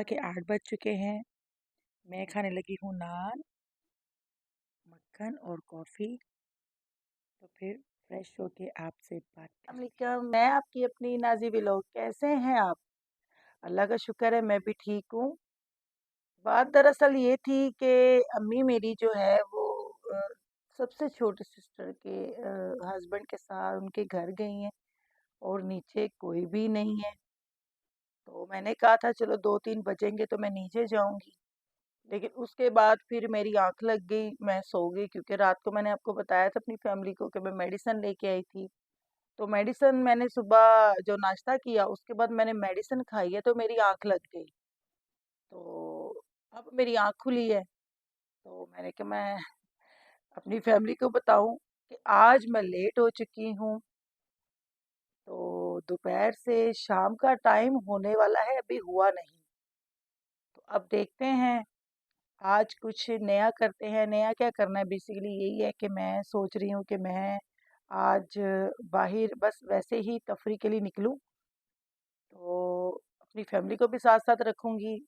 के 8 बज चुके हैं। मैं खाने लगी हूँ नान, मक्खन और कॉफ़ी। तो फिर फ्रेश होके आपसे बात वालेकुम, मैं आपकी अपनी नाज़ी व्लॉग। कैसे हैं आप? अल्लाह का शुक्र है मैं भी ठीक हूँ। बात दरअसल ये थी कि अम्मी मेरी जो है वो अ, सबसे छोटी सिस्टर के हस्बैंड के साथ उनके घर गई हैं और नीचे कोई भी नहीं है। तो मैंने कहा था चलो 2-3 बजेंगे तो मैं नीचे जाऊँगी। लेकिन उसके बाद फिर मेरी आँख लग गई, मैं सो गई क्योंकि रात को मैंने आपको बताया था अपनी फैमिली को कि मैं मेडिसिन लेके आई थी। तो मेडिसिन मैंने सुबह जो नाश्ता किया उसके बाद मैंने मेडिसिन खाई है तो मेरी आँख लग गई। तो अब मेरी आँख खुली है, तो मैंने कहा मैं अपनी फैमिली को बताऊँ कि आज मैं लेट हो चुकी हूँ। तो दोपहर से शाम का टाइम होने वाला है, अभी हुआ नहीं। तो अब देखते हैं, आज कुछ नया करते हैं। नया क्या करना है, बेसिकली यही है कि मैं सोच रही हूँ कि मैं आज बाहर बस वैसे ही तफरी के लिए निकलूँ, तो अपनी फैमिली को भी साथ-साथ रखूँगी।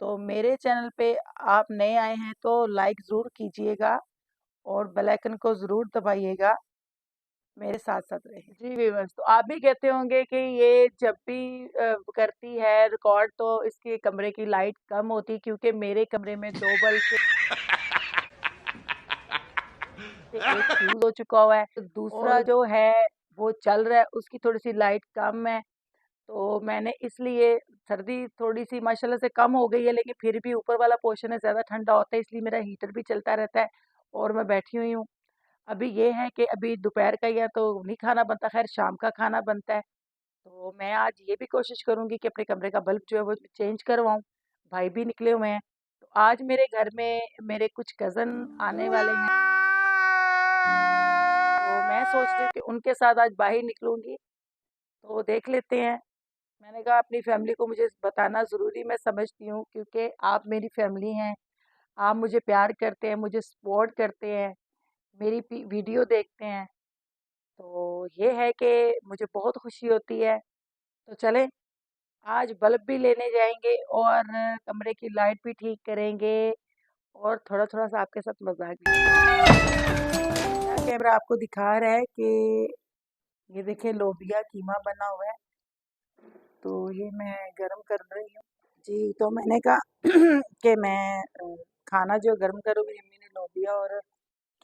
तो मेरे चैनल पे आप नए आए हैं तो लाइक ज़रूर कीजिएगा और बेल आइकन को ज़रूर दबाइएगा, मेरे साथ-साथ रहिए। जी व्यूअर्स, तो आप भी कहते होंगे कि ये जब भी करती है रिकॉर्ड तो इसके कमरे की लाइट कम होती है क्योंकि मेरे कमरे में 2 बल्ब से एक फ्यूज़ हो चुका हुआ है, तो दूसरा जो है वो चल रहा है, उसकी थोड़ी-सी लाइट कम है। तो मैंने इसलिए सर्दी थोड़ी-सी माशाल्लाह से कम हो गई है, लेकिन फिर भी ऊपर वाला पोर्शन है ज़्यादा ठंडा होता है, इसलिए मेरा हीटर भी चलता रहता है और मैं बैठी हुई हूँ। अभी ये है कि अभी दोपहर का ही है तो नहीं खाना बनता, ख़ैर शाम का खाना बनता है। तो मैं आज ये भी कोशिश करूँगी कि अपने कमरे का बल्ब जो है वो चेंज करवाऊँ। भाई भी निकले हुए हैं। तो आज मेरे घर में मेरे कुछ कज़न आने वाले हैं। तो मैं सोच रही हूँ कि उनके साथ आज बाहर निकलूँगी, तो देख लेते हैं। मैंने कहा अपनी फैमिली को मुझे बताना ज़रूरी मैं समझती हूँ क्योंकि आप मेरी फैमिली हैं, आप मुझे प्यार करते हैं, मुझे सपोर्ट करते हैं, मेरी वीडियो देखते हैं। तो ये है कि मुझे बहुत खुशी होती है। तो चलें, आज बल्ब भी लेने जाएँगे और कमरे की लाइट भी ठीक करेंगे और थोड़ा-थोड़ा सा आपके साथ मज़ाक भी मेरा कैमरा आपको दिखा रहा है कि ये देखिए लोबिया कीमा बना हुआ है, तो ये मैं गरम कर रही हूँ। जी, तो मैंने कहा कि मैं खाना जो गरम करूँगी, अम्मी ने लोबिया और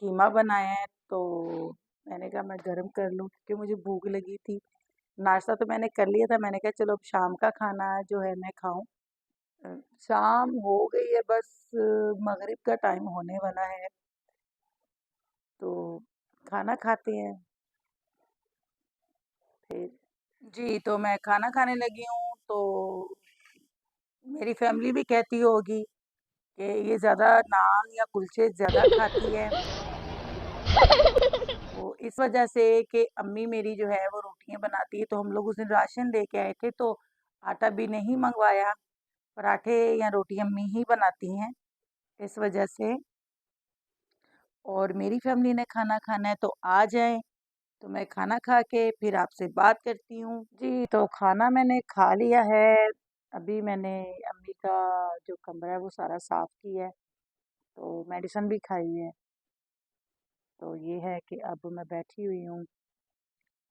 कीमा बनाया है, तो मैंने कहा मैं गरम कर लूँ क्योंकि मुझे भूख लगी थी। नाश्ता तो मैंने कर लिया था, मैंने कहा चलो अब शाम का खाना जो है मैं खाऊँ। शाम हो गई है, बस मगरिब का टाइम होने वाला है, तो खाना खाते हैं फिर। जी, तो मैं खाना खाने लगी हूँ, तो मेरी फैमिली भी कहती होगी कि ये ज़्यादा नान या कुलचे ज़्यादा खाती है। तो इस वजह से कि अम्मी मेरी जो है वो रोटियाँ बनाती है, तो हम लोग उस दिन राशन लेके आए थे, तो आटा भी नहीं मँगवाया, पराठे या रोटी अम्मी ही बनाती हैं, इस वजह से। और मेरी फैमिली ने खाना खाना है तो आ जाएँ, तो मैं खाना खा के फिर आपसे बात करती हूँ। जी, तो खाना मैंने खा लिया है, अभी मैंने अम्मी का जो कमरा है वो सारा साफ़ किया है, तो मेडिसिन भी खाई है। तो ये है कि अब मैं बैठी हुई हूँ,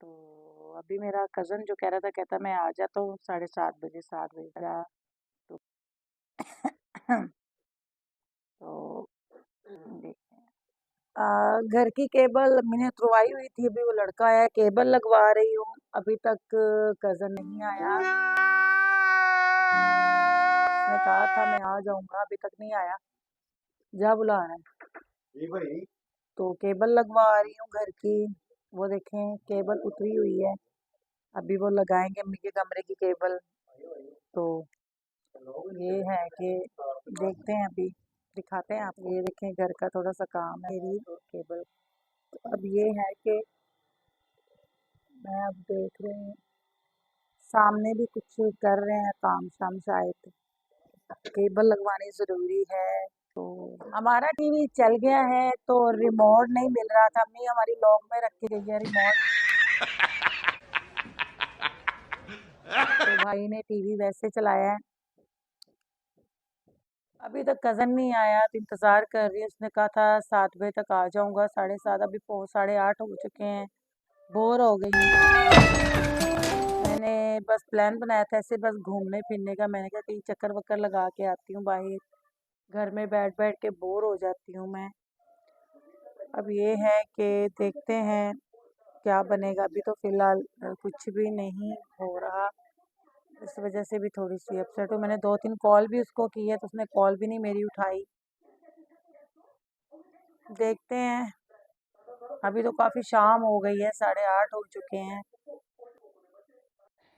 तो अभी मेरा कज़न जो कह रहा था, कहता मैं आ जाता हूँ 7:30 बजे, 7 बजे तक। तो तो देखते हैं। घर की केबल मैंने उतरवाई हुई थी, अभी वो लड़का आया, केबल लगवा रही हूँ, अभी तक कज़न नहीं आया। उसने कहा था मैं आ जाऊँगा, अभी तक नहीं आया, जा बुला रहा है। जी भाई। तो केबल लगवा रही हूँ घर की, वो देखें केबल उतरी हुई है, अभी वो लगाएँगे अम्मी के कमरे की केबल। तो ये है कि देखते हैं अभी, दिखाते हैं आपको। ये देखें घर का थोड़ा-सा काम है, मेरी केबल। तो अब ये है कि मैं अब देख रही हूँ, सामने भी कुछ कर रहे हैं काम-शाम शायद, केबल लगवानी ज़रूरी है। तो हमारा टीवी चल गया है तो रिमोट नहीं मिल रहा था, अम्मी हमारी लॉक में रख के गई है रिमोट। तो भाई ने टीवी वैसे चलाया है, अभी तक कज़न नहीं आया तो इंतज़ार कर रही है। उसने कहा था 7 बजे तक आ जाऊँगा, 7:30 अभी 8:30 हो चुके हैं। बोर हो गई हूँ। मैंने बस प्लान बनाया था ऐसे बस घूमने-फिरने का। मैंने कहा कहीं चक्कर-वक्कर लगा के आती हूँ बाहर। घर में बैठ-बैठ के बोर हो जाती हूँ मैं। अब ये है कि देखते हैं क्या बनेगा। अभी तो फ़िलहाल कुछ भी नहीं हो रहा। इस वज़ह से भी थोड़ी-सी अपसेट हूँ। मैंने 2-3 कॉल भी उसको की है तो उसने कॉल भी नहीं मेरी उठाई। देखते हैं, अभी तो काफ़ी शाम हो गई है, 8:30 हो चुके हैं।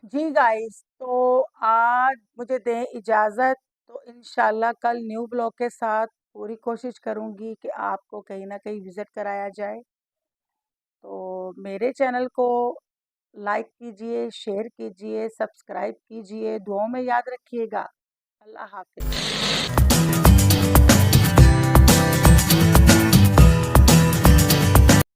जी गाइस, तो आज मुझे दें इजाज़त, तो इंशाल्लाह कल न्यू ब्लॉग के साथ पूरी कोशिश करूँगी कि आपको कहीं न कहीं विज़िट कराया जाए। तो मेरे चैनल को लाइक कीजिए, शेयर कीजिए, सब्सक्राइब कीजिए, दुआओं में याद रखिएगा। अल्लाह हाफ़िज़।